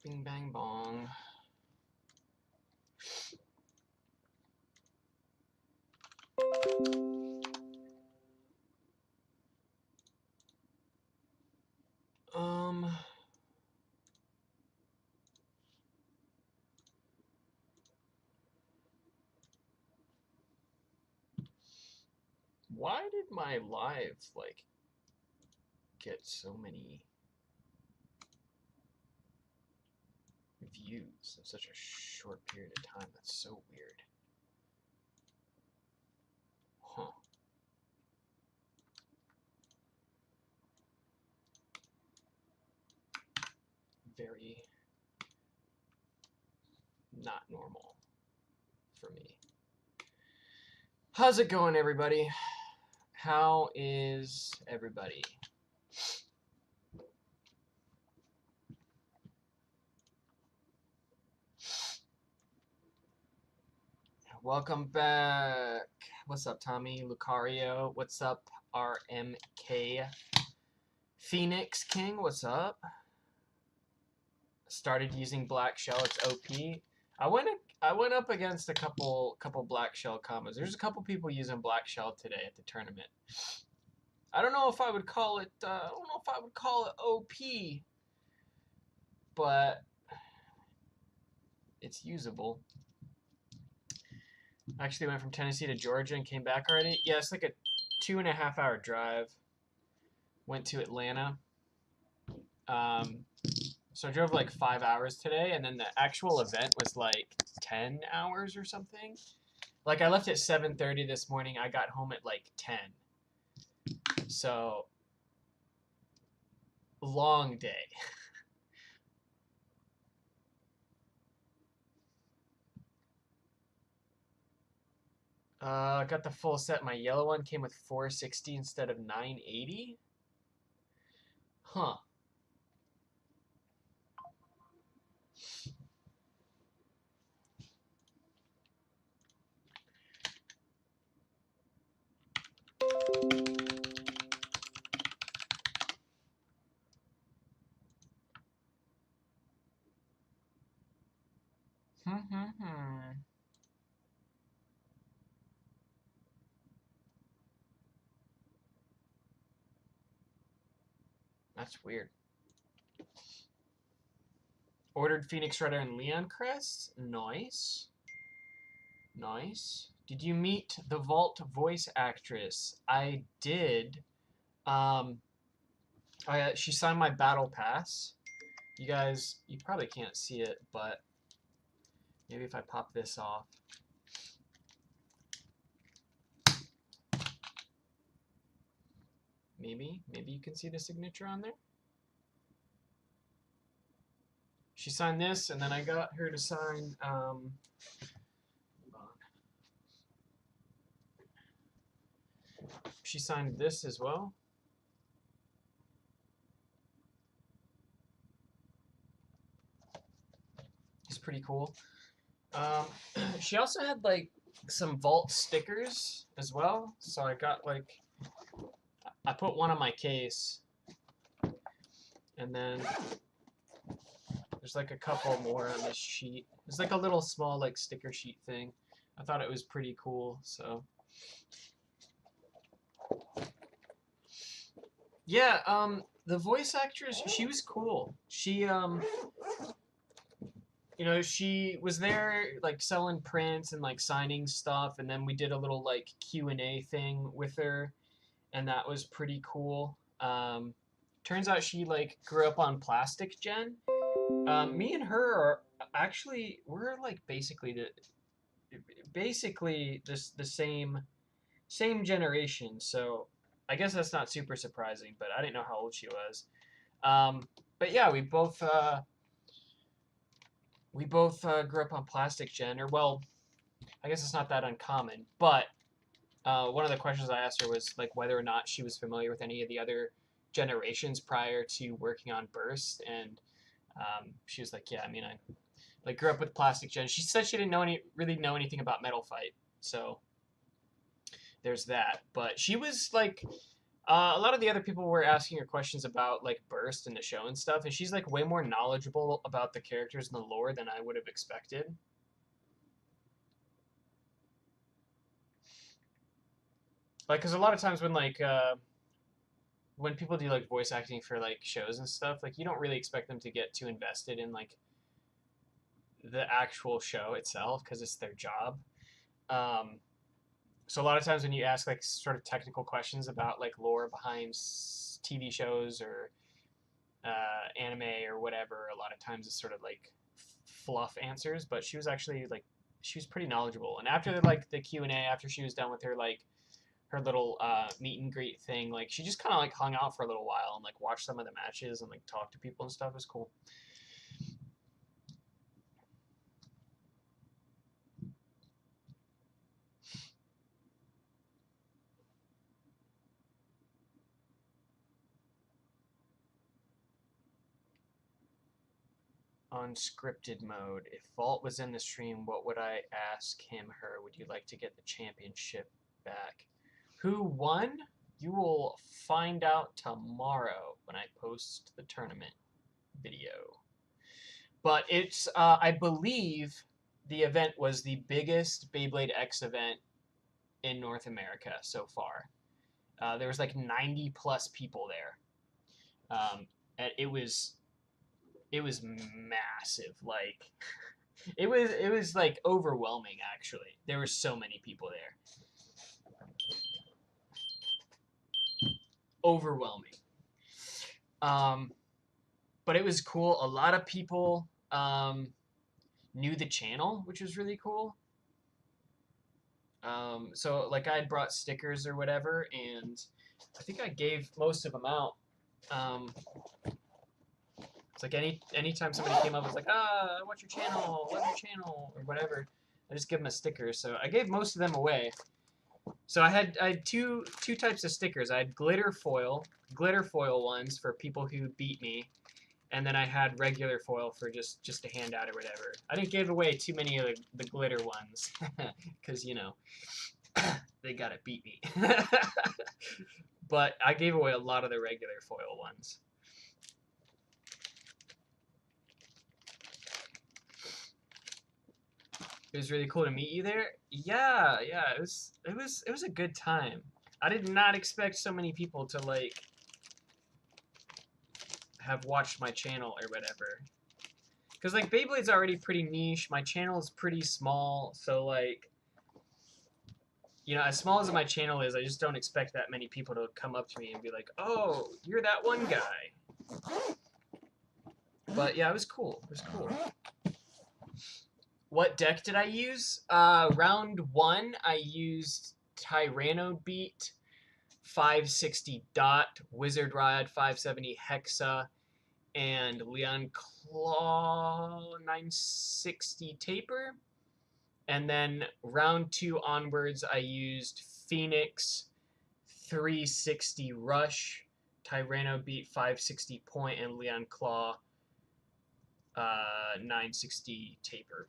Bing bang bong. Why did my live, like, get so many views in such a short period of time? That's so weird. Huh. Very not normal for me. How's it going, everybody? How is everybody? Welcome back. What's up, Tommy? Lucario. What's up, RMK? Phoenix King. What's up? Started using Black Shell. It's OP. I went up against a couple Black Shell combos. There's a couple people using Black Shell today at the tournament. I don't know if I would call it. I don't know if I would call it OP, but it's usable. I actually went from Tennessee to Georgia and came back already. Yeah, it's like a 2.5 hour drive. Went to Atlanta. So I drove like 5 hours today, and then the actual event was like 10 hours or something. Like I left at 7:30 this morning. I got home at like 10. So long day. I got the full set. My yellow one came with 460 instead of 980. Huh. That's weird. Ordered Phoenix Rider and Leon Crest. Nice. Nice. Did you meet the Vault voice actress? I did. She signed my battle pass. You guys, you probably can't see it, but maybe if I pop this off. Maybe you can see the signature on there. She signed this, and then I got her to sign, hold on. She signed this as well. It's pretty cool. She also had like some Vault stickers as well. So I got like, I put one on my case, and then there's like a couple more on this sheet. There's like a little small like sticker sheet thing. I thought it was pretty cool, so. Yeah, the voice actress, she was cool. She, you know, she was there like selling prints and like signing stuff, and then we did a little like Q&A thing with her, and that was pretty cool. Turns out she like grew up on Plastic Gen. Me and her are actually, we're like basically the same generation, so I guess that's not super surprising, but I didn't know how old she was. But yeah, we both grew up on Plastic Gen, or well, I guess it's not that uncommon, but one of the questions I asked her was like whether or not she was familiar with any of the other generations prior to working on Burst, and she was like, yeah, I mean, I like grew up with Plastic Gen. She said she didn't really know anything about Metal Fight, so there's that. But she was like, A lot of the other people were asking her questions about like Burst and the show and stuff, and she's like way more knowledgeable about the characters and the lore than I would have expected. Like, because a lot of times when people do like voice acting for like shows and stuff, like you don't really expect them to get too invested in like the actual show itself because it's their job. Um, so a lot of times when you ask like sort of technical questions about like lore behind TV shows or anime or whatever, a lot of times it's sort of like fluff answers. But she was actually like she was pretty knowledgeable. And after like the Q&A, after she was done with her like her little meet and greet thing, like she just kind of like hung out for a little while and like watched some of the matches and like talked to people and stuff. It was cool. Unscripted mode. If Vault was in the stream, what would I ask him, her? Would you like to get the championship back? Who won? You will find out tomorrow when I post the tournament video. But it's, I believe the event was the biggest Beyblade X event in North America so far. There was like 90 plus people there. And it was massive. Like it was like overwhelming actually. There were so many people there. Overwhelming. But it was cool. A lot of people knew the channel, which was really cool. So like I had brought stickers or whatever, and I think I gave most of them out. It's like anytime somebody came up and was like, I watch your channel, love your channel, or whatever, I just give them a sticker. So I gave most of them away. So I had two types of stickers. I had glitter foil ones for people who beat me, and then I had regular foil for just to hand out or whatever. I didn't give away too many of the glitter ones because you know they gotta beat me. But I gave away a lot of the regular foil ones. It was really cool to meet you there. Yeah, it was a good time. I did not expect so many people to like have watched my channel or whatever. Cause like Beyblade's already pretty niche. My channel is pretty small, so like, you know, as small as my channel is, I just don't expect that many people to come up to me and be like, "Oh, you're that one guy." But yeah, it was cool. It was cool. What deck did I use? Round 1, I used Tyranno Beat, 560 Dot, Wizard Ride, 570 Hexa, and Leon Claw, 960 Taper. And then round 2 onwards, I used Phoenix, 360 Rush, Tyranno Beat, 560 Point, and Leon Claw, 960 Taper.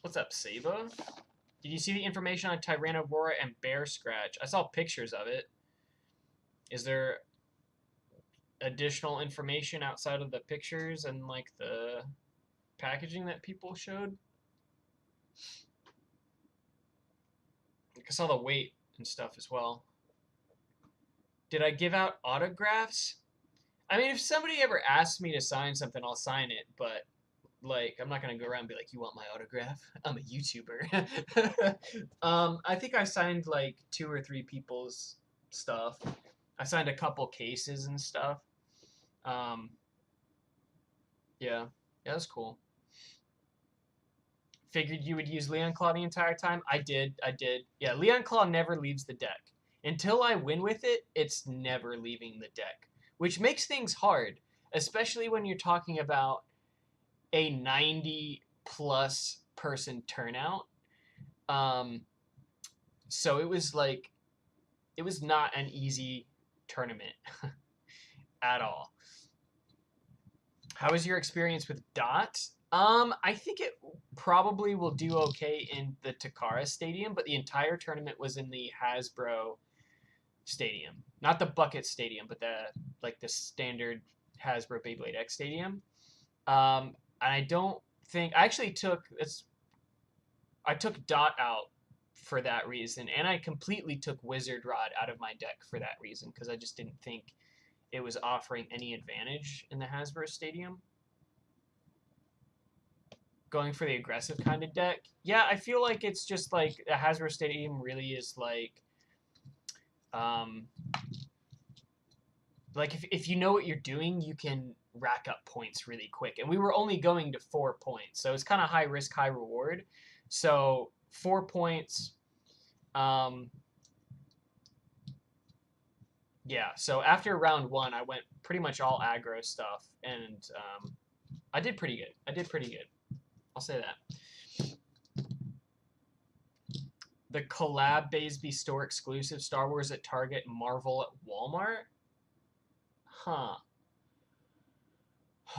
What's up, Saba? Did you see the information on Tyrannovora and Bear Scratch? I saw pictures of it. Is there additional information outside of the pictures and like the packaging that people showed? I saw the weight and stuff as well. Did I give out autographs? I mean, if somebody ever asks me to sign something, I'll sign it, but like, I'm not gonna go around and be like, "You want my autograph?" I'm a YouTuber. I think I signed like 2 or 3 people's stuff. I signed a couple cases and stuff. Yeah, that's cool. Figured you would use Leon Claw the entire time. I did. Yeah, Leon Claw never leaves the deck. Until I win with it, it's never leaving the deck, which makes things hard, especially when you're talking about a 90+ person turnout. So it was like, it was not an easy tournament at all. How was your experience with Dot? I think it probably will do okay in the Takara Stadium, but the entire tournament was in the Hasbro Stadium, not the Bucket Stadium, but the standard Hasbro Beyblade X Stadium. And I don't think I actually I took Dot out for that reason, and I completely took Wizard Rod out of my deck for that reason because I just didn't think it was offering any advantage in the Hasbro Stadium. Going for the aggressive kind of deck, yeah, I feel like it's just like the Hasbro Stadium really is like if you know what you're doing, you can rack up points really quick. And we were only going to 4 points, so it's kind of high risk, high reward. So 4 points. Yeah, so after round 1, I went pretty much all aggro stuff, and I did pretty good. I'll say that. The collab Baysby store exclusive Star Wars at Target, Marvel at Walmart? Huh.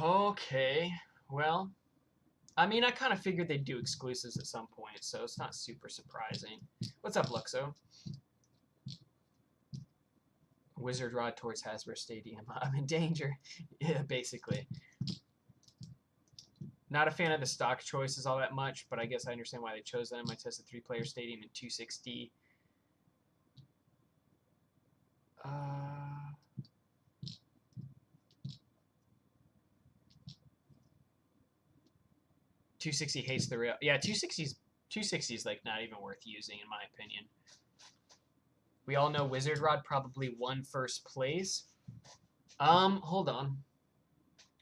Okay. Well, I mean, I kind of figured they'd do exclusives at some point, so it's not super surprising. What's up, Luxo? Wizard Rod towards Hasbro Stadium. I'm in danger. Yeah, basically. Not a fan of the stock choices all that much, but I guess I understand why they chose them. I tested 3-player Stadium in 260. 260 hates the rail. Yeah, 260 is like not even worth using in my opinion. We all know Wizard Rod probably won first place. Hold on.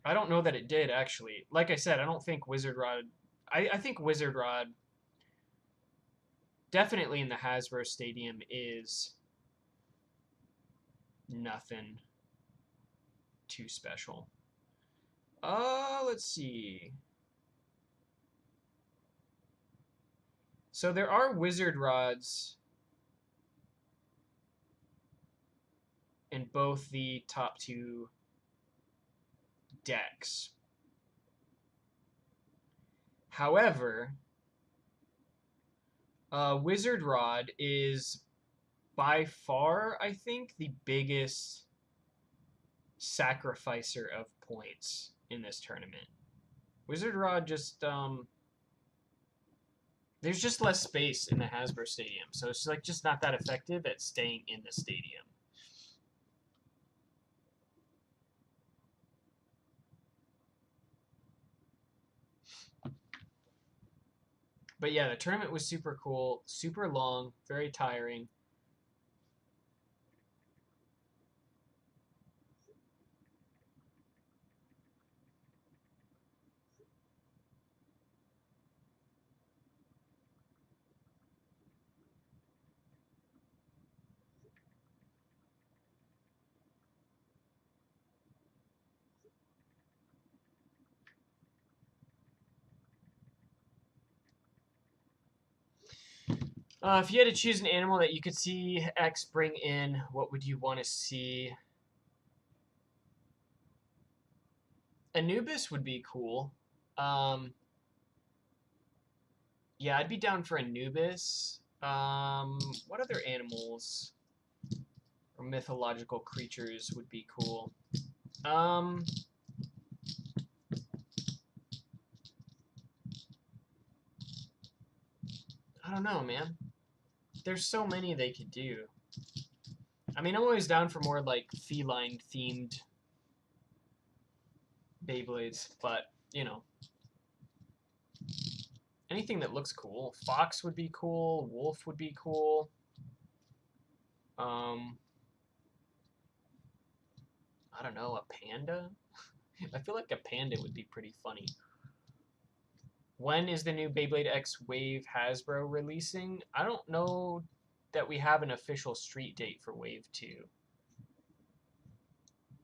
I don't know that it did actually. Like I said, I don't think Wizard Rod. I think Wizard Rod definitely in the Hasbro Stadium is nothing too special. Let's see. So there are Wizard Rods in both the top 2 decks. However, Wizard Rod is by far, I think, the biggest sacrificer of points in this tournament. Wizard Rod just, there's just less space in the Hasbro Stadium, so it's like just not that effective at staying in the stadium. But yeah, the tournament was super cool, super long, very tiring. If you had to choose an animal that you could see X bring in, what would you want to see? Anubis would be cool. Yeah, I'd be down for Anubis. What other animals or mythological creatures would be cool? I don't know, man. There's so many they could do. I mean, I'm always down for more like feline-themed Beyblades, but, you know. Anything that looks cool. Fox would be cool. Wolf would be cool. I don't know, a panda? I feel like a panda would be pretty funny. When is the new Beyblade X Wave Hasbro releasing? I don't know that we have an official street date for Wave 2.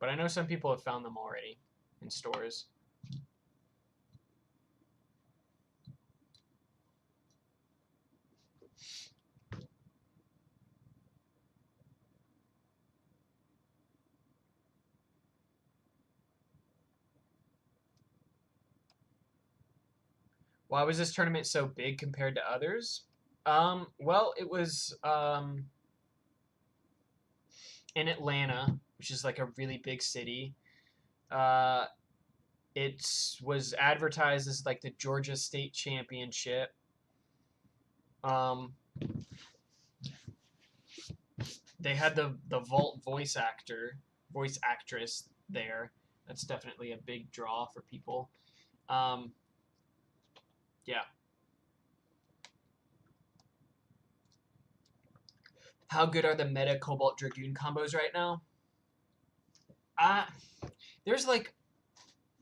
But I know some people have found them already in stores. Why was this tournament so big compared to others? Well, it was in Atlanta, which is like a really big city. Uh, it was advertised as like the Georgia State Championship. Um, they had the Vault voice actress there. That's definitely a big draw for people. Yeah. How good are the meta Cobalt Dragoon combos right now? Uh, there's like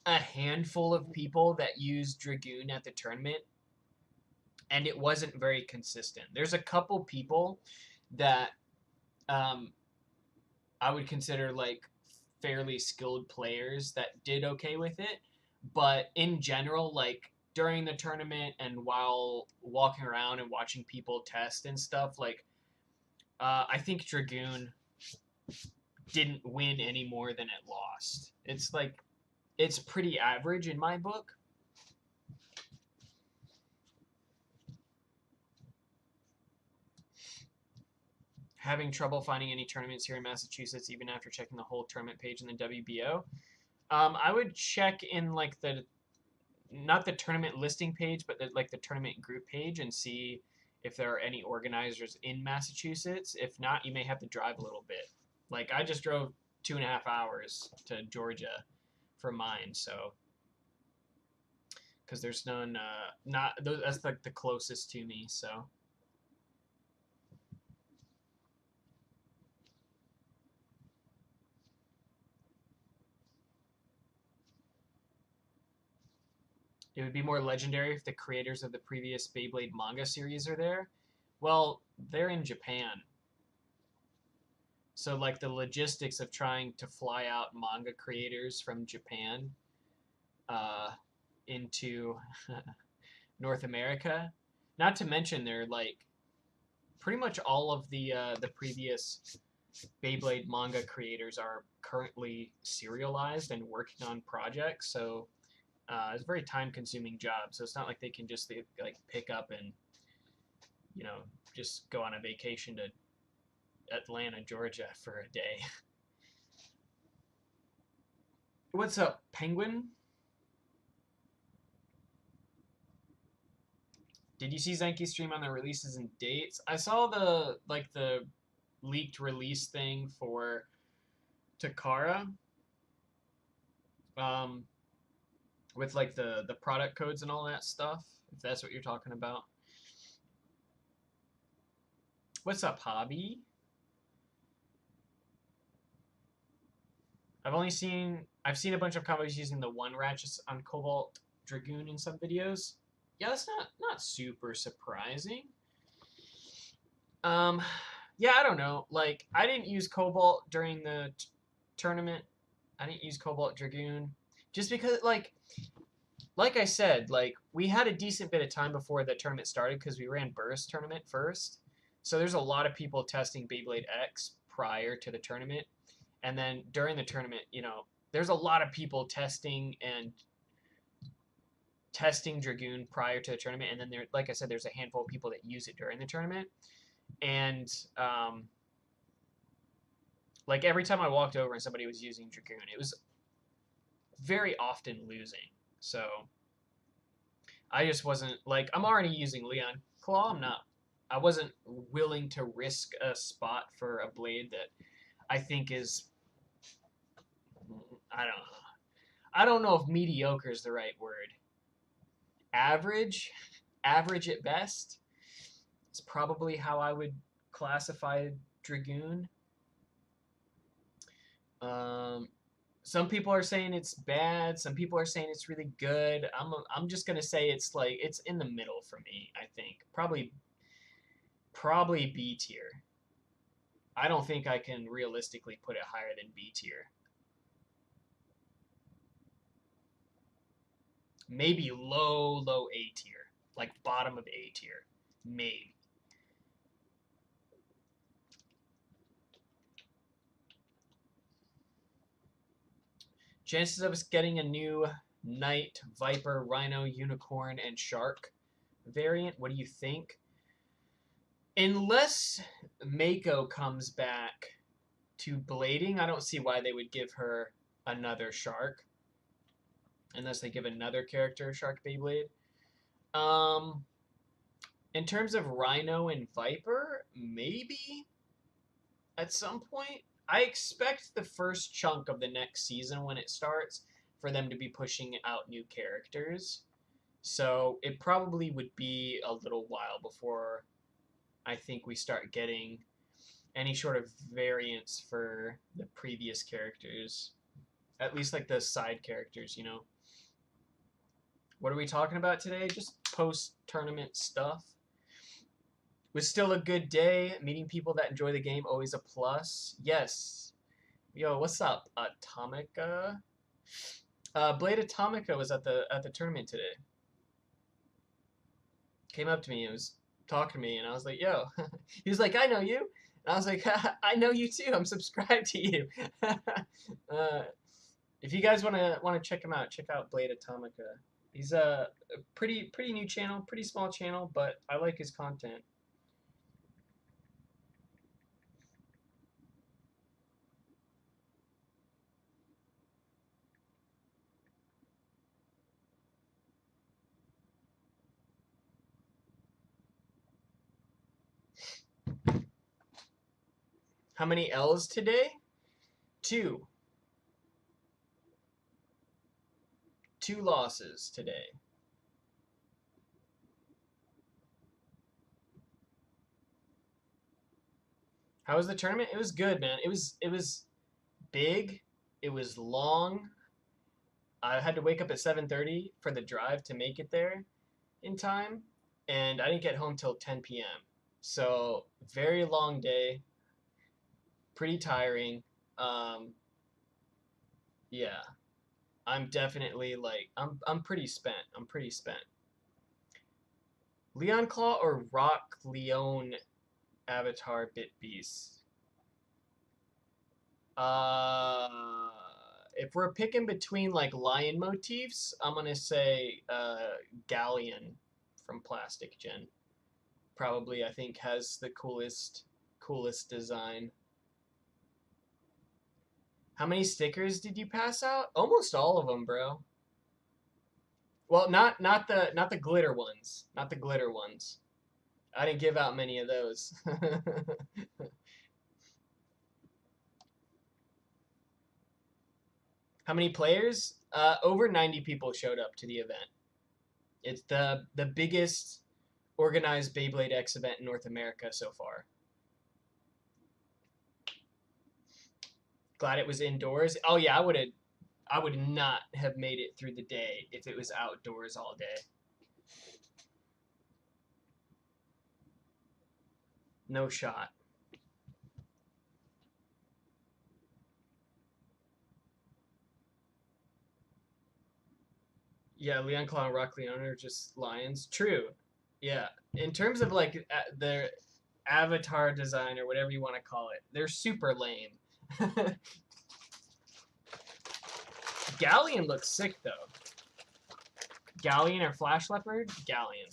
a handful of people that use Dragoon at the tournament, and it wasn't very consistent. There's a couple people that I would consider like fairly skilled players that did okay with it, but in general, like during the tournament and while walking around and watching people test and stuff, like I think Dragoon didn't win any more than it lost. It's like it's pretty average in my book. Having trouble finding any tournaments here in Massachusetts, even after checking the whole tournament page in the WBO. I would check in like the not the tournament listing page, but like the tournament group page and see if there are any organizers in Massachusetts. If not, you may have to drive a little bit. Like I just drove 2.5 hours to Georgia for mine, so because there's none, not that's like the closest to me, so. It would be more legendary if the creators of the previous Beyblade manga series are there. Well, they're in Japan. So, like, the logistics of trying to fly out manga creators from Japan uh, into North America, not to mention they're like pretty much all of the previous Beyblade manga creators are currently serialized and working on projects. So it's a very time-consuming job. So it's not like they can just like pick up and just go on a vacation to Atlanta, Georgia for a day. What's up, Penguin? Did you see Zenki's stream on the releases and dates? I saw the leaked release thing for Takara. With like the product codes and all that stuff, if that's what you're talking about. What's up, Hobby? I've seen a bunch of combos using the one ratchets on Cobalt Dragoon in some videos. Yeah, that's not super surprising. Yeah, I don't know. Like, I didn't use Cobalt during the tournament. I didn't use Cobalt Dragoon just because, like I said, like we had a decent bit of time before the tournament started because we ran Burst tournament first. So there's a lot of people testing Beyblade X prior to the tournament, and then during the tournament, there's a lot of people testing Dragoon prior to the tournament, and then there, like I said, there's a handful of people that use it during the tournament, and like every time I walked over and somebody was using Dragoon, it was very often losing. So I just wasn't like I'm already using Leon Claw. I wasn't willing to risk a spot for a blade that I think is I don't know if mediocre is the right word. Average at best. It's probably how I would classify Dragoon. Some people are saying it's bad. Some people are saying it's really good. I'm just gonna say it's in the middle for me. I think probably B tier. I don't think I can realistically put it higher than B tier. Maybe low A tier, like bottom of A tier, maybe. Chances of us getting a new Knight, Viper, Rhino, Unicorn, and Shark variant. What do you think? Unless Mako comes back to blading, I don't see why they would give her another Shark. Unless they give another character a Shark Beyblade. In terms of Rhino and Viper, maybe at some point. I expect the first chunk of the next season when it starts for them to be pushing out new characters. So it probably would be a little while before I think we start getting any sort of variants for the previous characters. At least like the side characters, you know. What are we talking about today? Just post-tournament stuff. Was still a good day. Meeting people that enjoy the game, always a plus. Yes. Yo, what's up, Atomica? Blade Atomica was at the tournament today. Came up to me and was talking to me, and I was like, yo. He was like, I know you. And I was like, I know you too. I'm subscribed to you. If you guys wanna check him out, check out Blade Atomica. He's a pretty new channel, pretty small channel, but I like his content. How many L's today? 2. 2 losses today. How was the tournament? It was good, man. It was big. It was long. I had to wake up at 7:30 for the drive to make it there in time, and I didn't get home till 10 p.m. So very long day. Pretty tiring. Yeah. I'm definitely like I'm pretty spent. I'm pretty spent. Leon Claw or Rock Leone Avatar Bit Beast? If we're picking between like lion motifs, I'm gonna say Galleon from Plastic Gen. Probably I think has the coolest design. How many stickers did you pass out? Almost all of them, bro. Well, not the glitter ones. Not the glitter ones. I didn't give out many of those. How many players? Over 90 people showed up to the event. It's the biggest organized Beyblade X event in North America so far. Glad it was indoors. Oh yeah, I would not have made it through the day if it was outdoors all day. No shot. Yeah, Leon Claw and Rock Leone are just lions. True. Yeah. In terms of like their avatar design or whatever you want to call it, they're super lame. Galleon looks sick though. Galleon or Flash Leopard? Galleon.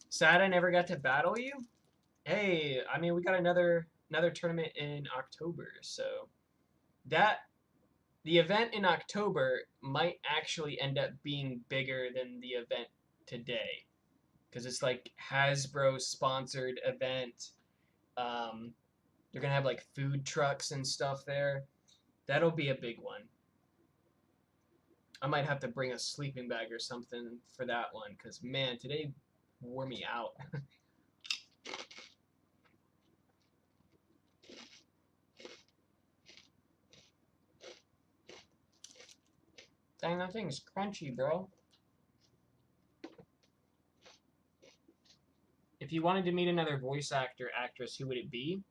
Sad I never got to battle you. Hey, I mean we got another tournament in October, so that the event in October might actually end up being bigger than the event today, because it's like Hasbro sponsored event. They're gonna have like food trucks and stuff there. That'll be a big one. I might have to bring a sleeping bag or something for that one, because man, today wore me out. Dang, that thing's crunchy, bro. If you wanted to meet another voice actor, actress, who would it be?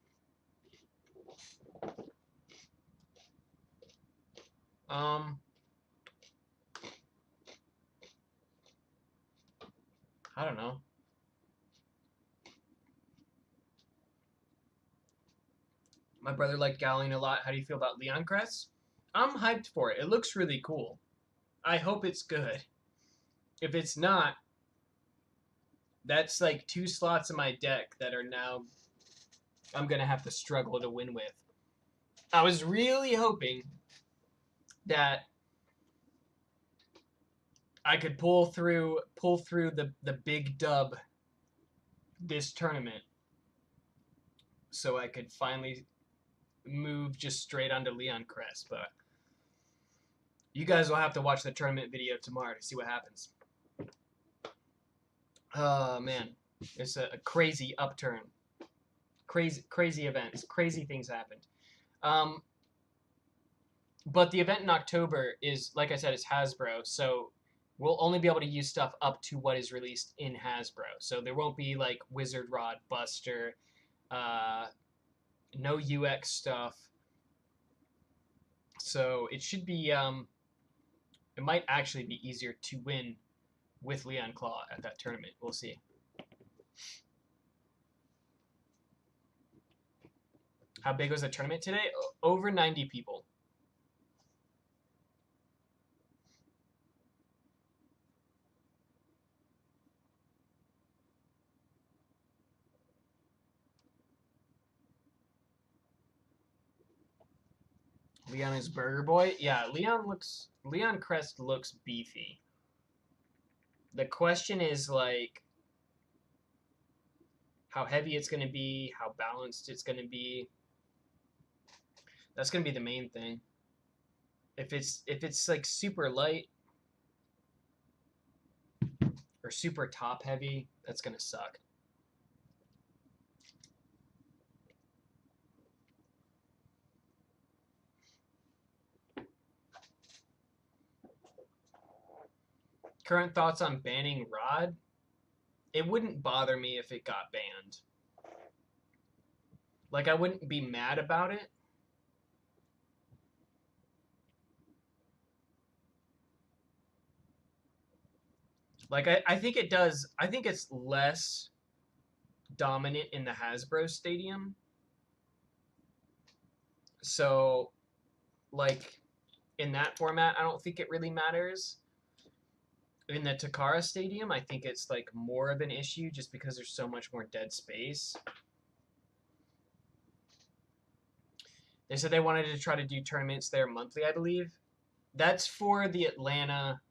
I don't know. My brother liked Galleon a lot. How do you feel about Leon Crest? I'm hyped for it. It looks really cool. I hope it's good. If it's not, that's like 2 slots in my deck that are now I'm gonna have to struggle to win with. I was really hoping that I could pull through the big dub this tournament, so I could finally move just straight onto Leon Crest. But you guys will have to watch the tournament video tomorrow to see what happens. Oh man, it's a crazy upturn. Crazy events, crazy things happened. But the event in October is, like I said, it's Hasbro, so we'll only be able to use stuff up to what is released in Hasbro. So there won't be like Wizard Rod, Buster, no UX stuff. So it should be, it might actually be easier to win with Leon Claw at that tournament. We'll see. How big was the tournament today? Over 90 people. Leon is Burger Boy? Yeah, Leon Crest looks beefy. The question is like how heavy it's gonna be, how balanced it's gonna be. That's gonna be the main thing. If it's like super light or super top heavy, that's gonna suck. Current thoughts on banning Rod? It wouldn't bother me if it got banned. Like, I wouldn't be mad about it. Like, I think it does. I think it's less dominant in the Hasbro Stadium. So, like, in that format, I don't think it really matters. In the Takara Stadium, I think it's, like, more of an issue just because there's so much more dead space. They said they wanted to try to do tournaments there monthly, I believe. That's for the Atlanta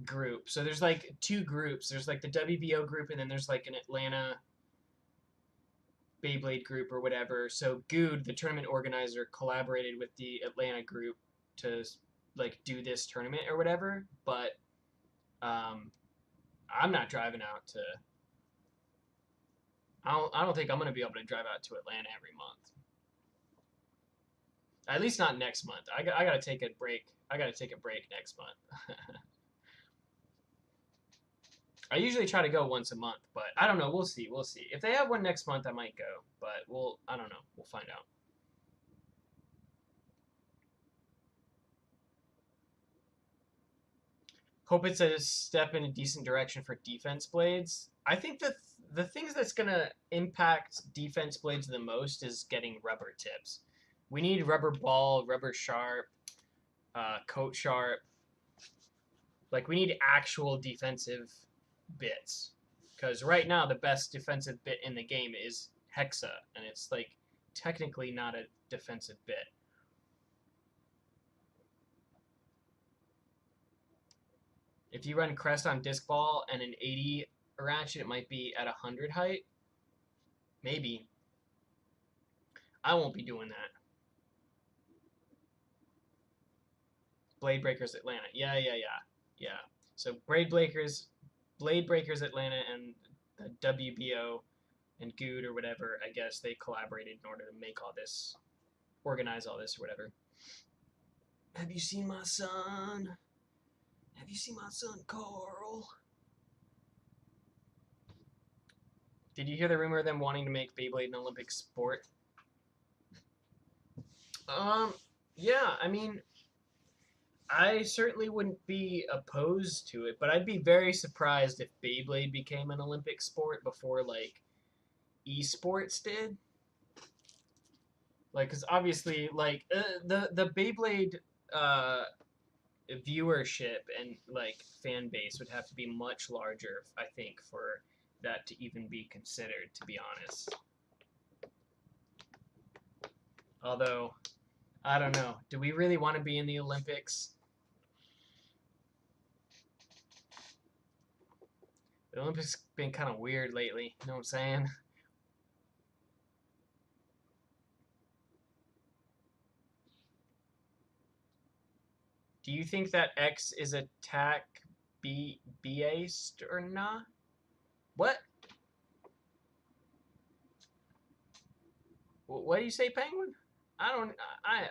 group. So there's like 2 groups. There's like the WBO group, and then there's like an Atlanta Beyblade group or whatever. So Good, the tournament organizer, collaborated with the Atlanta group to like do this tournament or whatever. But I'm not driving out to. I don't think I'm gonna be able to drive out to Atlanta every month. At least not next month. I gotta take a break. I gotta take a break next month. I usually try to go once a month, but I don't know. We'll see. We'll see. If they have one next month, I might go, but I don't know. We'll find out. Hope it's a step in a decent direction for defense blades. I think the things that's going to impact defense blades the most is getting rubber tips. We need rubber ball, rubber sharp, coat sharp. Like, we need actual defensive bits. Because right now, the best defensive bit in the game is Hexa, and it's, like, technically not a defensive bit. If you run Crest on disc ball and an 80 ratchet, it might be at 100 height. Maybe. I won't be doing that. Blade Breakers Atlanta. Yeah. So Blade Breakers Atlanta and the WBO and Good or whatever, I guess they collaborated in order to make all this, organize all this or whatever. Have you seen my son? Have you seen my son, Carl? Did you hear the rumor of them wanting to make Beyblade an Olympic sport? Yeah, I mean, I certainly wouldn't be opposed to it, but I'd be very surprised if Beyblade became an Olympic sport before, like, esports did. Like, because obviously, like, the Beyblade viewership and like fan base would have to be much larger, I think, for that to even be considered, to be honest. Although, I don't know. Do we really want to be in the Olympics? The Olympics been kind of weird lately. You know what I'm saying? Do you think that X is attack based or not? What? What do you say, Penguin? I don't. I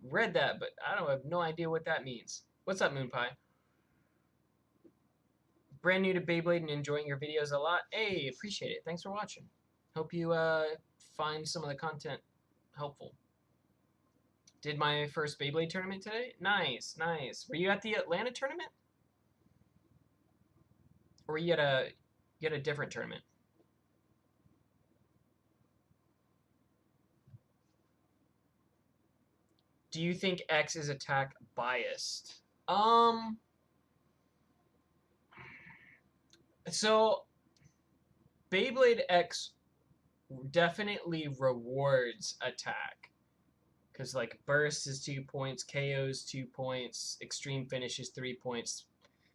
read that, but I don't have no idea what that means. What's up, Moon Pie? Brand new to Beyblade and enjoying your videos a lot. Hey, appreciate it. Thanks for watching. Hope you find some of the content helpful. Did my first Beyblade tournament today. Nice, nice. Were you at the Atlanta tournament? Or were you at a different tournament? Do you think X is attack biased? So Beyblade X definitely rewards attack. Because, like, burst is 2 points, KO is 2 points, extreme finish is 3 points,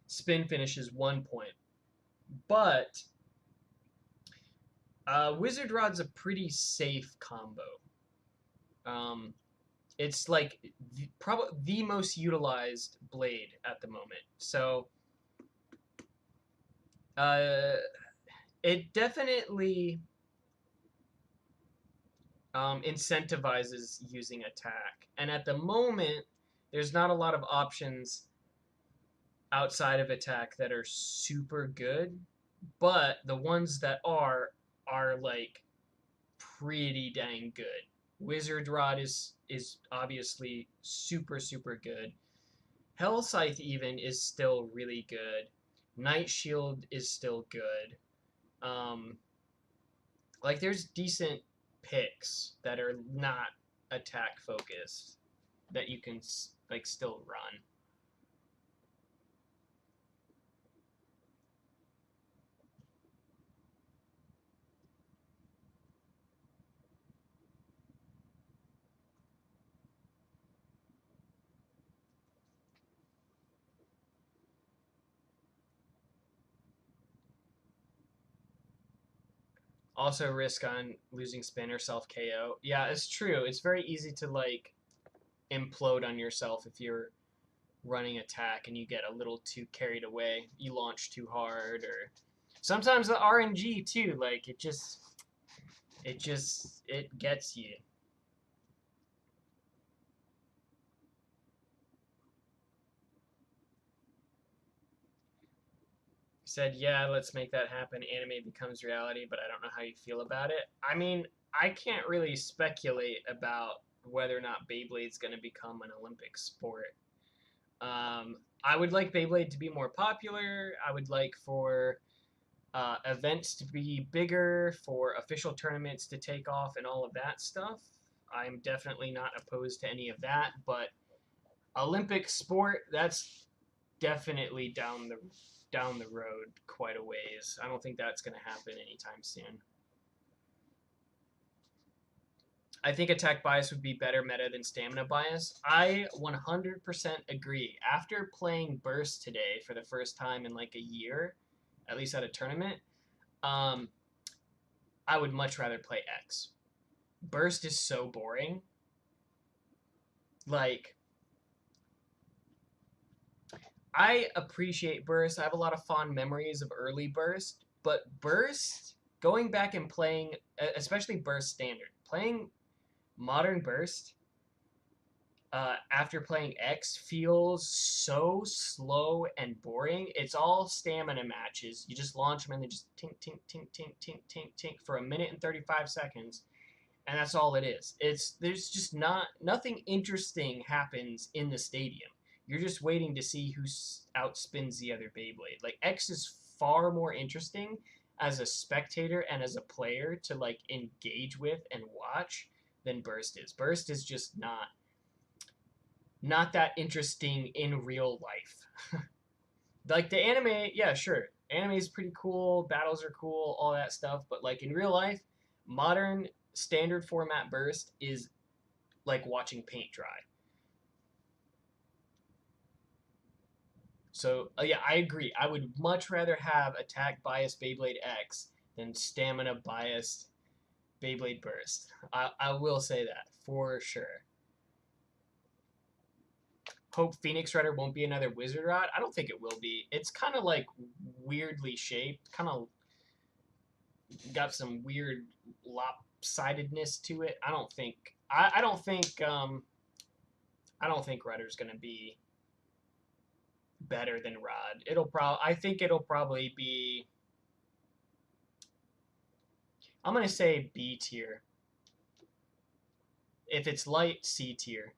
spin finish is 1 point. But Wizard Rod's a pretty safe combo. It's like probably the most utilized blade at the moment. So it definitely incentivizes using attack. And at the moment, there's not a lot of options outside of attack that are super good, but the ones that are like pretty dang good. Wizard Rod is obviously super good. Hell Scythe even is still really good. Night Shield is still good. Like there's decent picks that are not attack focused that you can like still run. Also risk on losing spin or self KO. Yeah, it's true. It's very easy to like implode on yourself if you're running attack and you get a little too carried away. You launch too hard, or sometimes the RNG too. Like it gets you. Said, yeah, let's make that happen. Anime becomes reality, but I don't know how you feel about it. I mean, I can't really speculate about whether or not Beyblade's going to become an Olympic sport. I would like Beyblade to be more popular. I would like for events to be bigger, for official tournaments to take off, and all of that stuff. I'm definitely not opposed to any of that, but Olympic sport, that's definitely down the road quite a ways. I don't think that's going to happen anytime soon. I think attack bias would be better meta than stamina bias. I 100% agree. After playing burst today for the first time in like a year, at least at a tournament, I would much rather play X. Burst is so boring. Like, I appreciate burst. I have a lot of fond memories of early burst, but burst, going back and playing, especially burst standard, playing modern burst after playing X feels so slow and boring. It's all stamina matches. You just launch them and they just tink, tink, tink, tink, tink, tink, tink for 1 minute and 35 seconds. And that's all it is. There's just nothing interesting happens in the stadium. You're just waiting to see who outspins the other Beyblade. Like X is far more interesting as a spectator and as a player to like engage with and watch than Burst is. Burst is just not that interesting in real life. Like the anime, yeah, sure. Anime is pretty cool, battles are cool, all that stuff, but like in real life, modern standard format Burst is like watching paint dry. So, yeah, I agree. I would much rather have attack biased Beyblade X than stamina biased Beyblade Burst. I will say that for sure. Hope Phoenix Rider won't be another Wizard Rod. I don't think it will be. It's kind of like weirdly shaped, kind of got some weird lopsidedness to it. I don't think Rider's gonna be better than Rod. I think it'll probably be. I'm gonna say B tier. If it's light, C tier.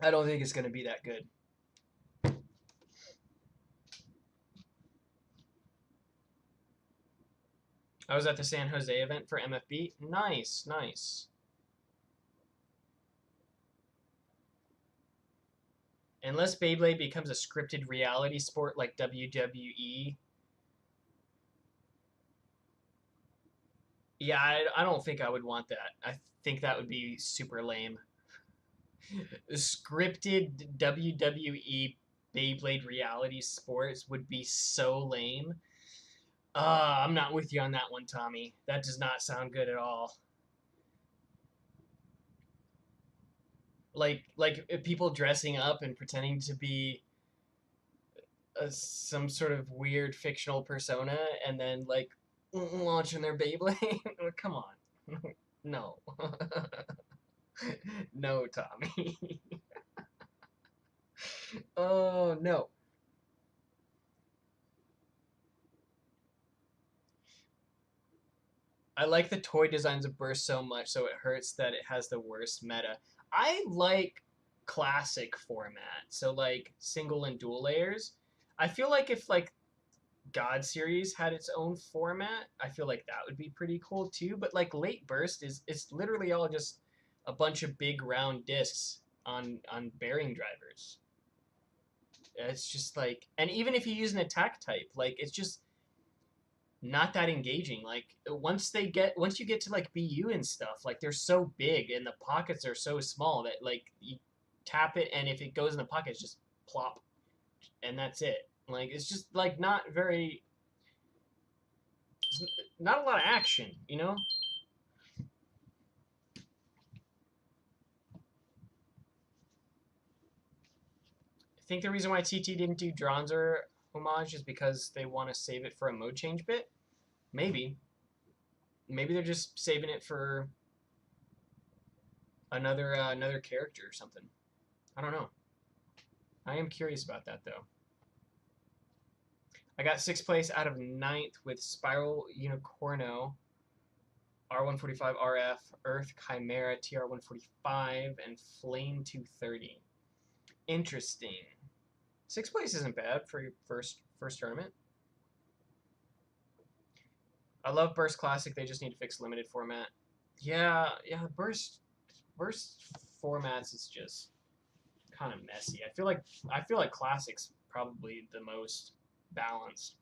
I don't think it's gonna be that good. I was at the San Jose event for MFB. Nice, nice. Unless Beyblade becomes a scripted reality sport like WWE. Yeah, I don't think I would want that. I think that would be super lame. Scripted WWE Beyblade reality sports would be so lame. I'm not with you on that one, Tommy. That does not sound good at all. Like people dressing up and pretending to be some sort of weird fictional persona and then like launching their Beyblade. Come on. No. No, Tommy. Oh, no. I like the toy designs of Burst so much, so it hurts that it has the worst meta. I like classic format, so like single and dual layers. I feel like if like God series had its own format, I feel like that would be pretty cool too. But like late burst is it's literally all just a bunch of big round discs on bearing drivers. It's just like, and even if you use an attack type, like it's just not that engaging. Like once you get to like BU and stuff, like they're so big and the pockets are so small that like you tap it and if it goes in the pocket, it's just plop, and that's it. Like it's just like not a lot of action, you know? I think the reason why TT didn't do Dronzer homage is because they want to save it for a mode change bit. Maybe. Maybe they're just saving it for another character or something. I don't know. I am curious about that though. I got 6th place out of 9th with Spiral Unicorno, R145 RF, Earth Chimera TR145, and Flame 230. Interesting. 6th place isn't bad for your first tournament. I love Burst Classic. They just need to fix limited format. Yeah, Burst formats is just kind of messy. I feel like Classic's probably the most balanced.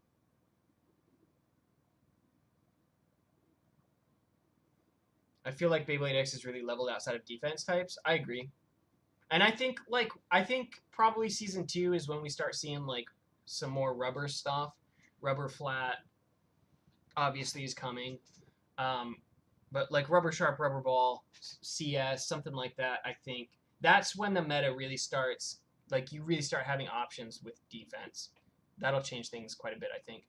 I feel like Beyblade X is really leveled outside of defense types. I agree. And I think probably season 2 is when we start seeing like some more rubber stuff. Rubber flat obviously is coming. But like rubber sharp, rubber ball, CS, something like that, I think that's when the meta really starts. Like you really start having options with defense. That'll change things quite a bit, I think.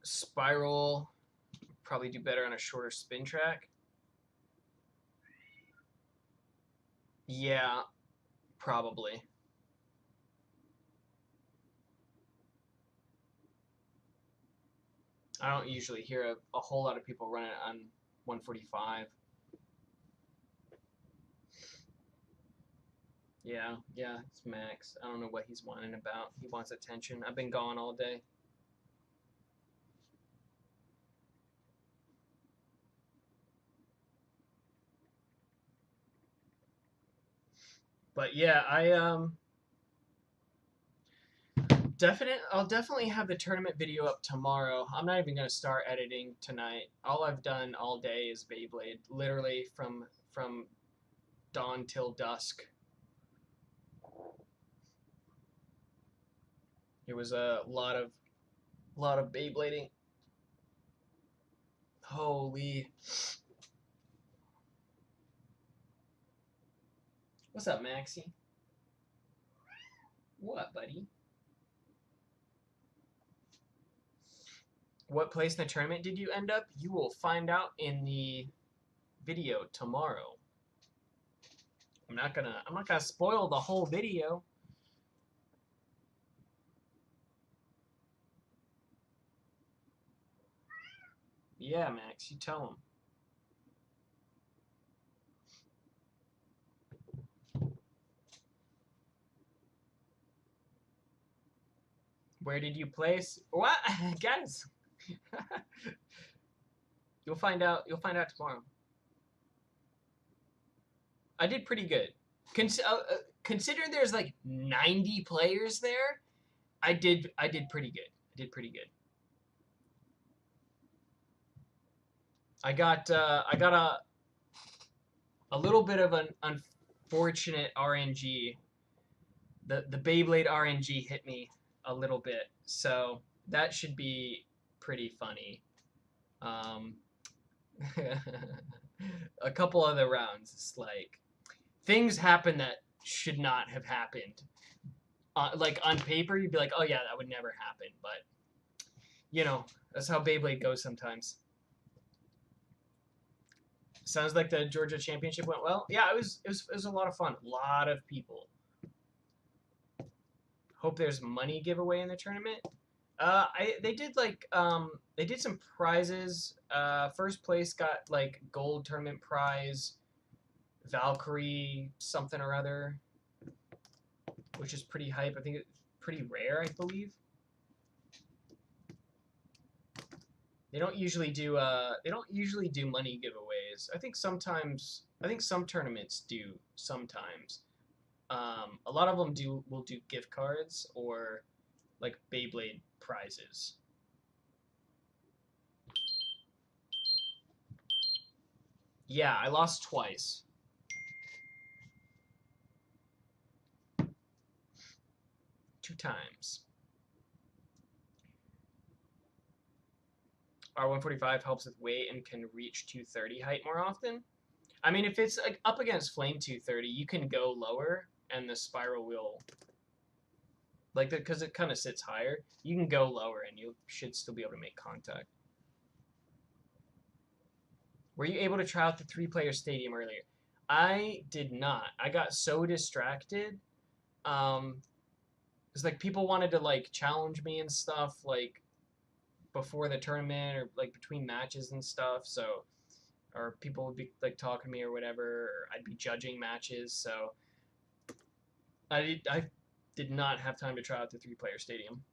Spiral, probably do better on a shorter spin track. Yeah, probably. I don't usually hear a whole lot of people run it on 145. Yeah, it's Max. I don't know what he's whining about. He wants attention. I've been gone all day. But yeah, I'll definitely have the tournament video up tomorrow. I'm not even gonna start editing tonight. All I've done all day is Beyblade, literally from dawn till dusk. It was a lot of Beyblading. Holy. What's up, Maxie? What, buddy? What place in the tournament did you end up? You will find out in the video tomorrow. I'm not gonna spoil the whole video. Yeah, Max, you tell him. Where did you place? What? Guys. You'll find out tomorrow. I did pretty good. Considering there's like 90 players there, I did pretty good. I got a little bit of an unfortunate RNG. The Beyblade RNG hit me a little bit, so that should be pretty funny. A couple other rounds, it's like things happen that should not have happened. Like on paper, you'd be like, oh yeah, that would never happen, but you know, that's how Beyblade goes sometimes. Sounds like the Georgia Championship went well. Yeah, it was a lot of fun. A lot of people. Hope there's money giveaway in the tournament. They did like they did some prizes. First place got like gold tournament prize, Valkyrie something or other, which is pretty hype. I think it's pretty rare, I believe. They don't usually do money giveaways. I think some tournaments do sometimes. A lot of them will do gift cards or like Beyblade prizes. Yeah, I lost twice. Two times. R145 helps with weight and can reach 230 height more often. I mean, if it's like up against Flame 230, you can go lower and the spiral will, like, because it kind of sits higher, you can go lower and you should still be able to make contact. Were you able to try out the 3-player stadium earlier? I did not. I got so distracted. It's like people wanted to like challenge me and stuff like before the tournament or like between matches and stuff. So, or people would be like talking to me or whatever, or I'd be judging matches. So I did not have time to try out the 3-player stadium.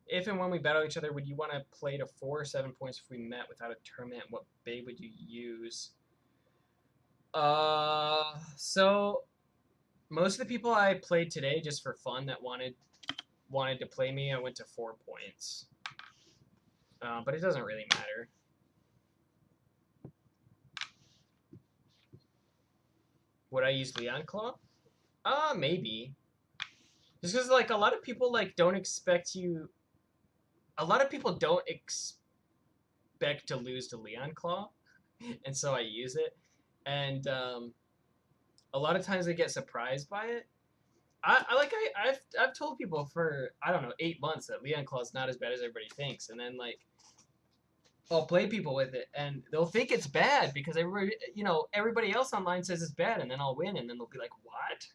If and when we battle each other, would you want to play to 4 or 7 points if we met without a tournament? What bay would you use? So most of the people I played today just for fun that wanted to play me, I went to 4 points. But it doesn't really matter. Would I use Leon Claw? Maybe. Just because like a lot of people like don't expect you. A lot of people don't expect to lose to Leon Claw, and so I use it. And a lot of times they get surprised by it. I've told people for, I don't know, 8 months that Leon Claw is not as bad as everybody thinks, and then like I'll play people with it and they'll think it's bad because everybody else online says it's bad, and then I'll win and then they'll be like, what?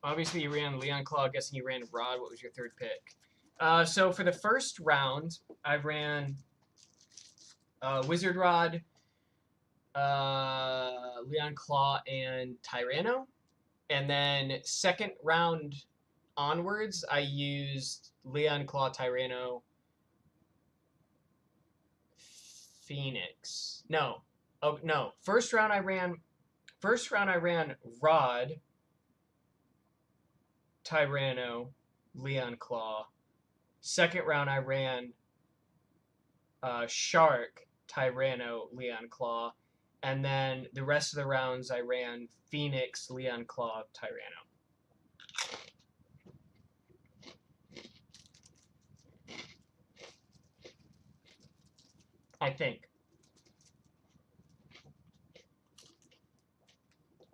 Obviously, you ran Leon Claw. Guessing you ran Rod. What was your third pick? So for the first round, I ran Wizard Rod, Leon Claw, and Tyranno. And then second round onwards, I used Leon Claw, Tyranno, Phoenix. No. Oh no. First round I ran Rod, Tyranno, Leon Claw. Second round I ran Shark, Tyranno, Leon Claw. And then the rest of the rounds I ran Phoenix, Leon Claw, Tyranno. I think.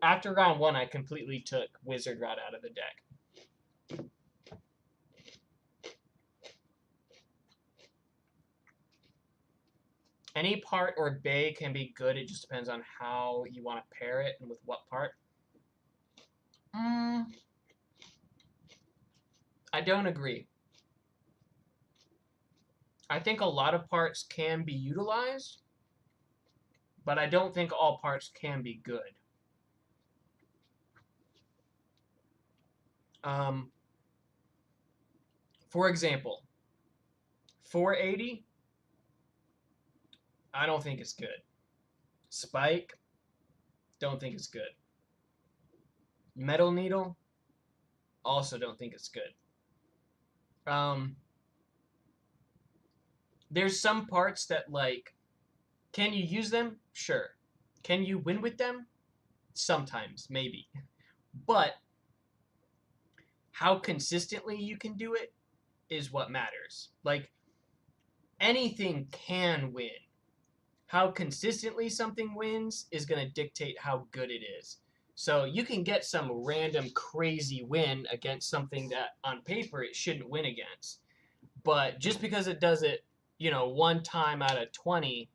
After round 1, I completely took Wizard Rod out of the deck. Any part or bay can be good. It just depends on how you want to pair it and with what part. I don't agree. I think a lot of parts can be utilized, but I don't think all parts can be good. For example, 480, I don't think it's good. Spike, don't think it's good. Metal Needle, also don't think it's good. There's some parts that, like, can you use them? Sure. Can you win with them? Sometimes, maybe. But how consistently you can do it is what matters. Like, anything can win. How consistently something wins is going to dictate how good it is. So you can get some random crazy win against something that on paper it shouldn't win against. But just because it does it, you know, one time out of 20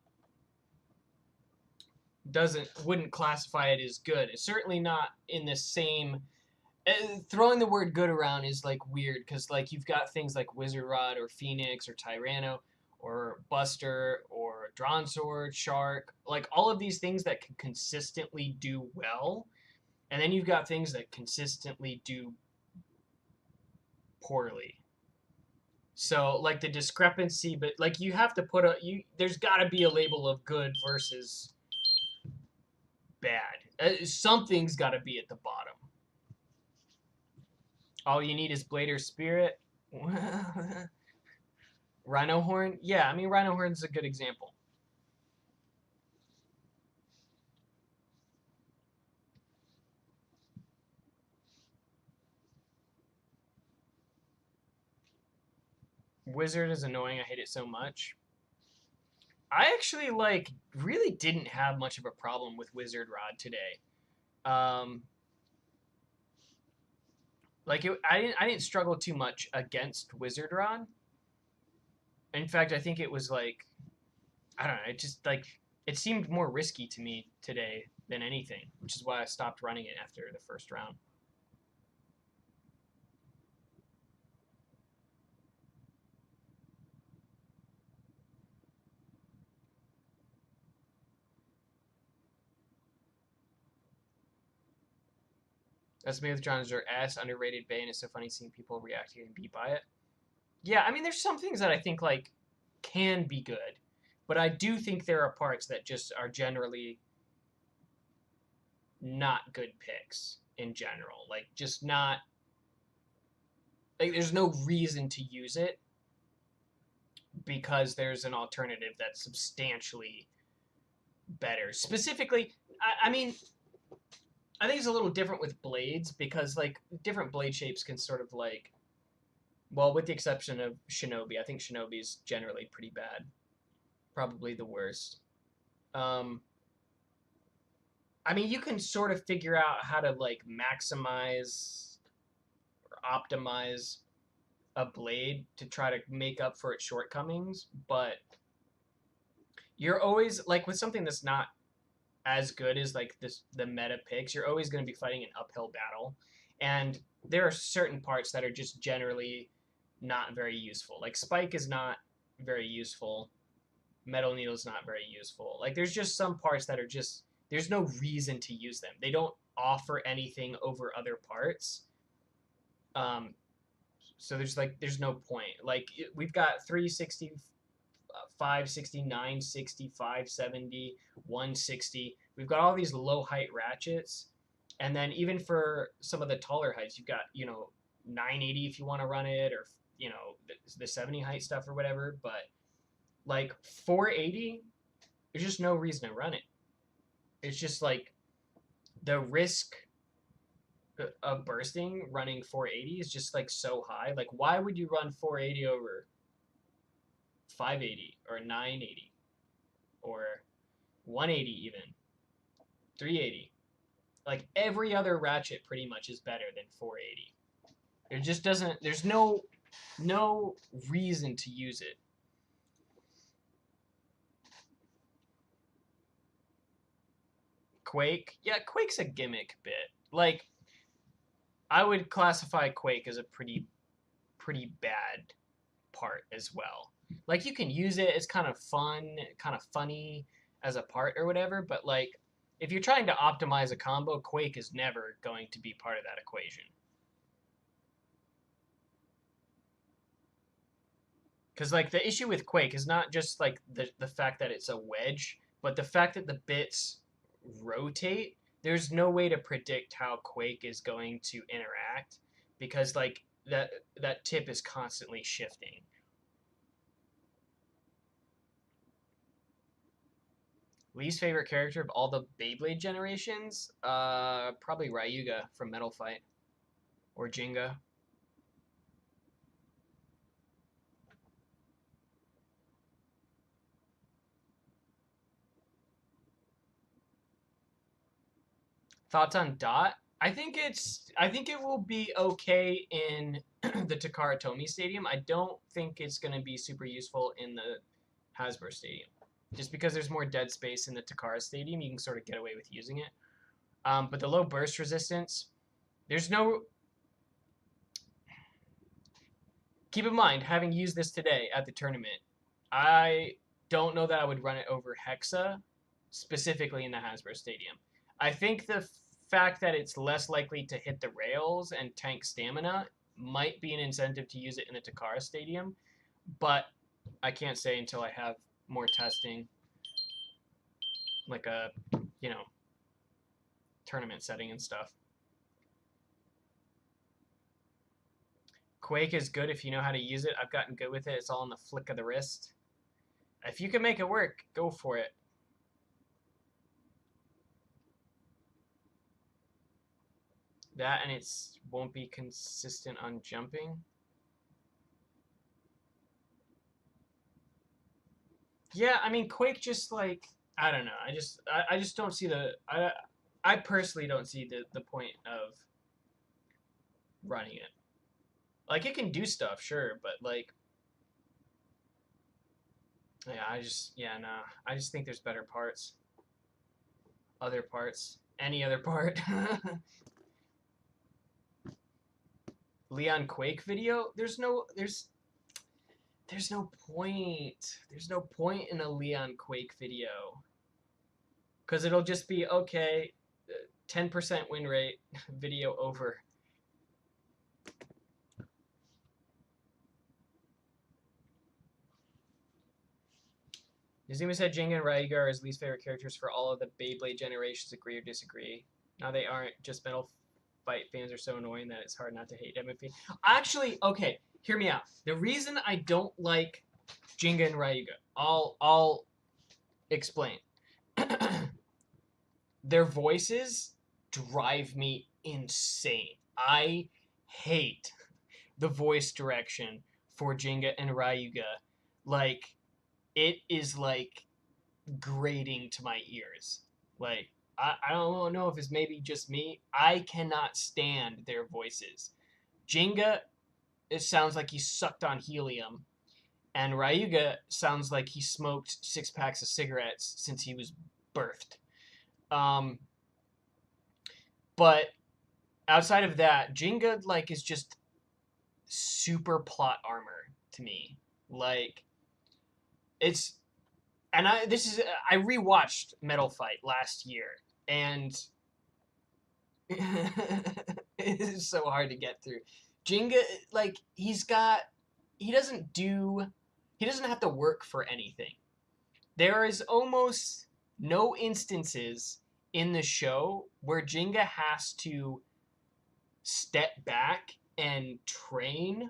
wouldn't classify it as good. It's certainly not in the same. Throwing the word good around is like weird because like you've got things like Wizard Rod or Phoenix or Tyranno or Buster or Drawn Sword, Shark, like all of these things that can consistently do well, and then you've got things that consistently do poorly. So like the discrepancy, but like you have to put there's got to be a label of good versus bad. Something's got to be at the bottom. All you need is Blade or Spirit. Rhino Horn? Yeah, I mean, Rhino Horn's a good example. Wizard is annoying. I hate it so much. I actually, like, really didn't have much of a problem with Wizard Rod today. Like, I didn't struggle too much against Wizard Rod. In fact, I think it was, like, I don't know, it just, like, it seemed more risky to me today than anything, which is why I stopped running it after the first round. That's me with John's or S, underrated Bay, and it's so funny seeing people react and beat by it. Yeah, I mean, there's some things that I think, like, can be good, but I do think there are parts that just are generally not good picks in general. Like, just not, like, there's no reason to use it because there's an alternative that's substantially better. Specifically, I mean, I think it's a little different with blades because, like, different blade shapes can sort of, like, well, with the exception of Shinobi, I think Shinobi is generally pretty bad. Probably the worst. I mean, you can sort of figure out how to, like, maximize or optimize a blade to try to make up for its shortcomings, but you're always, like, with something that's not as good as, like, the meta picks, you're always going to be fighting an uphill battle. And there are certain parts that are just generally not very useful. Like Spike is not very useful. Metal Needle is not very useful. Like there's just some parts that are just, there's no reason to use them. They don't offer anything over other parts. So there's no point. Like we've got 360, 560, 960, 570, 160. We've got all these low height ratchets. And then even for some of the taller heights, you've got, 980 if you want to run it, or, the 70 height stuff or whatever. But like 480, there's just no reason to run it. It's just like the risk of bursting running 480 is just like so high. Like why would you run 480 over 580 or 980 or 180 even 380? Like every other ratchet pretty much is better than 480. It just doesn't, there's no reason to use it. Quake, yeah, Quake's a gimmick bit. Like I would classify Quake as a pretty bad part as well. Like you can use it, it's kind of fun, kind of funny as a part or whatever, but like if you're trying to optimize a combo, Quake is never going to be part of that equation. Because like the issue with Quake is not just like the fact that it's a wedge, but the fact that the bits rotate. There's no way to predict how Quake is going to interact because like that tip is constantly shifting. Least favorite character of all the Beyblade generations? Probably Ryuga from Metal Fight. Or Jinga. Thoughts on Dot? I think it will be okay in the Takara Tomy Stadium. I don't think it's going to be super useful in the Hasbro Stadium. Just because there's more dead space in the Takara Stadium, you can sort of get away with using it. But the low burst resistance, there's no... Keep in mind, having used this today at the tournament, I don't know that I would run it over Hexa, specifically in the Hasbro Stadium. I think the fact that it's less likely to hit the rails and tank stamina might be an incentive to use it in the Takara Stadium, but I can't say until I have more testing, like a, tournament setting and stuff. Quake is good if you know how to use it. I've gotten good with it. It's all on the flick of the wrist. If you can make it work, go for it. That and it's won't be consistent on jumping. Yeah, I mean Quake just like I don't know. I just don't see I personally don't see the point of running it. Like it can do stuff, sure, but like yeah, I just think there's better parts. Other parts. Any other part. Leon Quake video? There's no point. There's no point in a Leon Quake video. Because it'll just be, okay, 10% win rate, video over. Yazuma said Jenga and Raiga are his least favorite characters for all of the Beyblade generations. Agree or disagree? No, they aren't. Just Metal Fight fans are so annoying that it's hard not to hate MFP. Actually, okay, hear me out. The reason I don't like Jenga and Raiga, I'll explain. Their voices drive me insane. I hate the voice direction for Jenga and Raiga. Like, it is like grating to my ears. Like, I don't know if it's maybe just me. I cannot stand their voices. Jenga, it sounds like he sucked on helium. And Ryuga sounds like he smoked 6 packs of cigarettes since he was birthed. But outside of that, Jenga like is just super plot armor to me. Like it's and I rewatched Metal Fight last year and it is so hard to get through. Jenga like he doesn't have to work for anything. There is almost no instances in the show where Jenga has to step back and train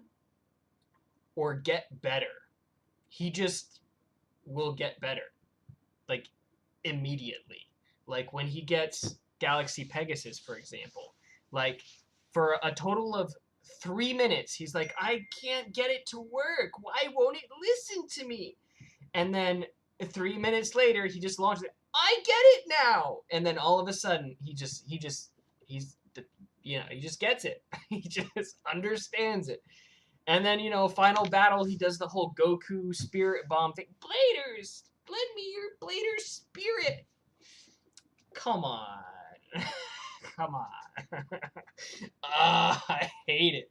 or get better. He just will get better, like immediately. Like when he gets Galaxy Pegasus, for example, like for a total of 3 minutes, he's like, I can't get it to work. Why won't it listen to me? And then 3 minutes later, he just launches it. I get it now. And then all of a sudden, he just gets it. He just understands it. And then, final battle, he does the whole Goku spirit bomb thing. Bladers, lend me your Blader spirit. Come on. Come on. I hate it.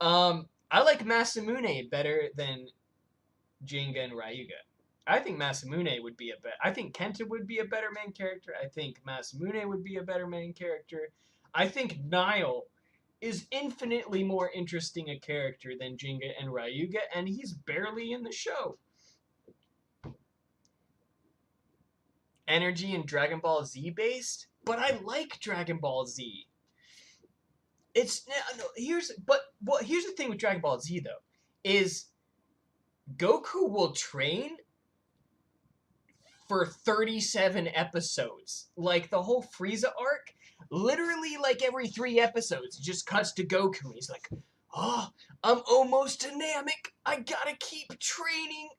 I like Masamune better than Jenga and Ryuga. I think Masamune would be I think Kenta would be a better main character. I think Masamune would be a better main character. I think Nile is infinitely more interesting a character than Jenga and Ryuga, and he's barely in the show. Energy and Dragon Ball Z based, but I like Dragon Ball Z. Here's the thing with Dragon Ball Z though, is Goku will train for 37 episodes. Like the whole Frieza arc, literally like every 3 episodes, it just cuts to Goku. He's like, oh, I'm almost a Namek. I gotta keep training.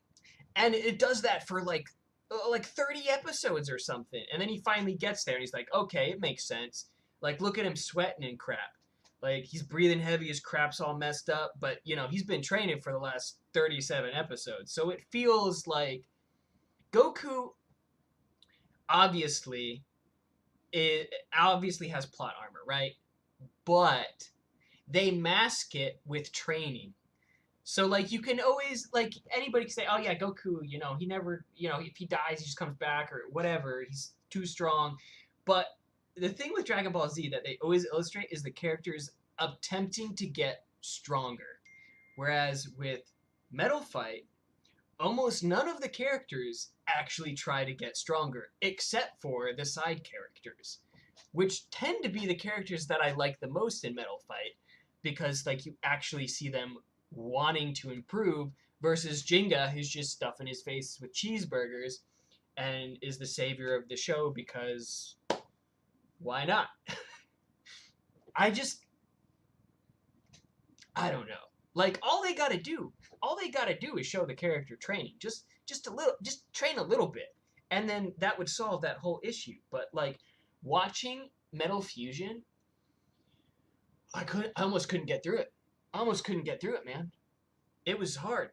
And it does that for like 30 episodes or something. And then he finally gets there and he's like, okay, it makes sense. Like, look at him sweating and crap. Like, he's breathing heavy, his crap's all messed up. But, he's been training for the last 37 episodes. So it feels like Goku obviously has plot armor, right? But they mask it with training. So, like, you can always, like, anybody can say, oh, yeah, Goku, he never, if he dies, he just comes back or whatever. He's too strong. But the thing with Dragon Ball Z that they always illustrate is the characters attempting to get stronger. Whereas with Metal Fight, almost none of the characters actually try to get stronger, except for the side characters, which tend to be the characters that I like the most in Metal Fight, because, like, you actually see them wanting to improve, versus Jenga, who's just stuffing his face with cheeseburgers and is the savior of the show because why not? I don't know. Like, all they gotta do is show the character training. Just train a little bit. And then that would solve that whole issue. But, like, watching Metal Fusion, I almost couldn't get through it. Man. It was hard.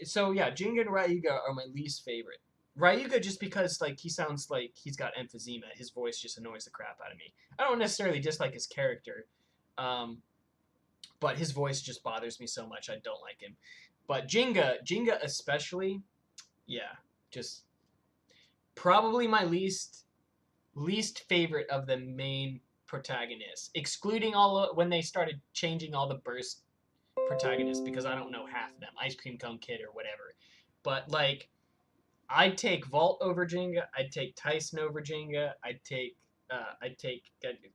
So yeah, Jenga and Ryuga are my least favorite. Ryuga just because, like, he sounds like he's got emphysema. His voice just annoys the crap out of me. I don't necessarily dislike his character, but his voice just bothers me so much. I don't like him. But Jenga especially, yeah, just probably my least favorite of the main protagonists, excluding when they started changing all the burst protagonists, because I don't know half of them, Ice Cream Cone Kid or whatever. But, like, I'd take Vault over Jenga. I'd take Tyson over Jenga. I'd take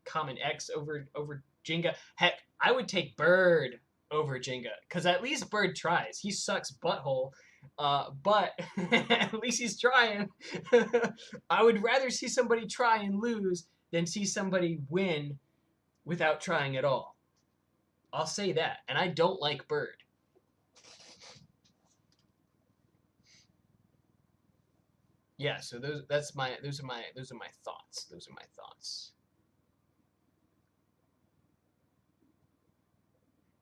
Common X over Jenga. Heck, I would take Bird over Jenga, because at least Bird tries. He sucks butthole, but at least he's trying. I would rather see somebody try and lose than see somebody win without trying at all. I'll say that. And I don't like Bird. Yeah, so those are my thoughts. Those are my thoughts.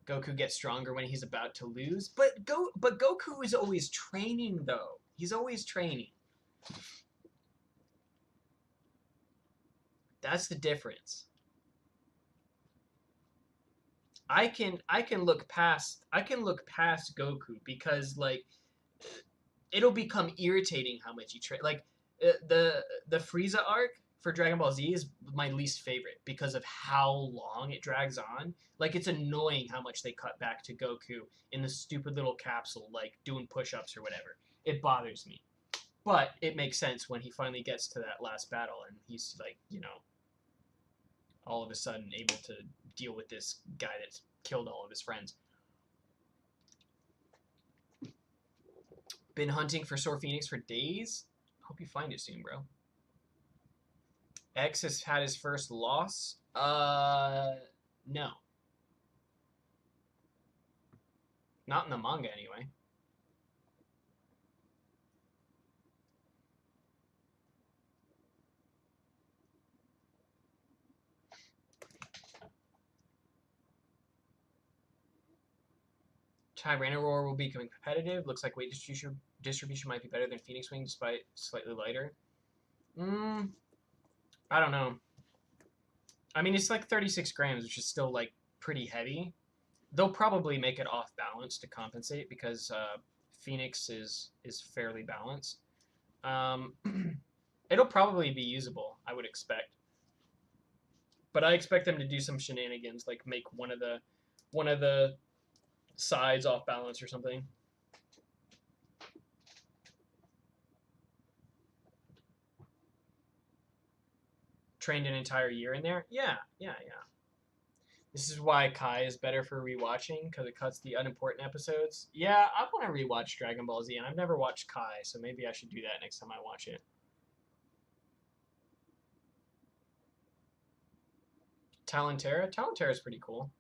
Goku gets stronger when he's about to lose, but Goku is always training though. He's always training. That's the difference. I can look past Goku because like it'll become irritating how much he like the Frieza arc for Dragon Ball Z is my least favorite because of how long it drags on. Like it's annoying how much they cut back to Goku in the stupid little capsule, like doing push-ups or whatever. It bothers me. But it makes sense when he finally gets to that last battle and he's like, all of a sudden able to deal with this guy that's killed all of his friends. Been hunting for Sword Phoenix for days. Hope you find it soon, bro. X has had his first loss. No. Not in the manga, anyway. Tyrannosaur will become competitive. Looks like weight distribution might be better than Phoenix Wing, despite slightly lighter. I don't know. I mean, it's like 36 grams, which is still like pretty heavy. They'll probably make it off balance to compensate because Phoenix is fairly balanced. It'll probably be usable, I would expect. But I expect them to do some shenanigans, like make one of the sides off balance or something. Trained an entire year in there? Yeah. This is why Kai is better for rewatching, because it cuts the unimportant episodes. Yeah, I want to rewatch Dragon Ball Z, and I've never watched Kai, so maybe I should do that next time I watch it. Talentera? Talentera is pretty cool.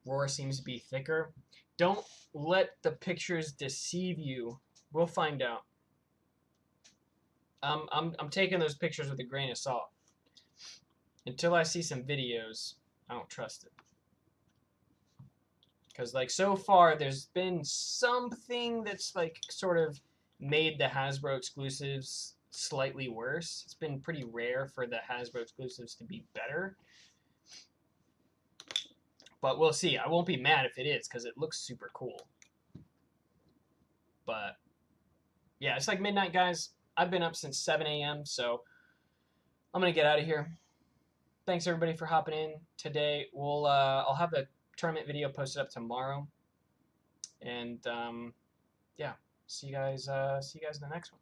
Roar seems to be thicker. Don't let the pictures deceive you. We'll find out. I'm taking those pictures with a grain of salt. Until I see some videos, I don't trust it. Because like so far, there's been something that's like sort of made the Hasbro exclusives slightly worse. It's been pretty rare for the Hasbro exclusives to be better. But we'll see. I won't be mad if it is, because it looks super cool. But yeah, it's like midnight, guys. I've been up since 7 a.m., so I'm going to get out of here. Thanks, everybody, for hopping in today. I'll have the tournament video posted up tomorrow. And, yeah, see you guys in the next one.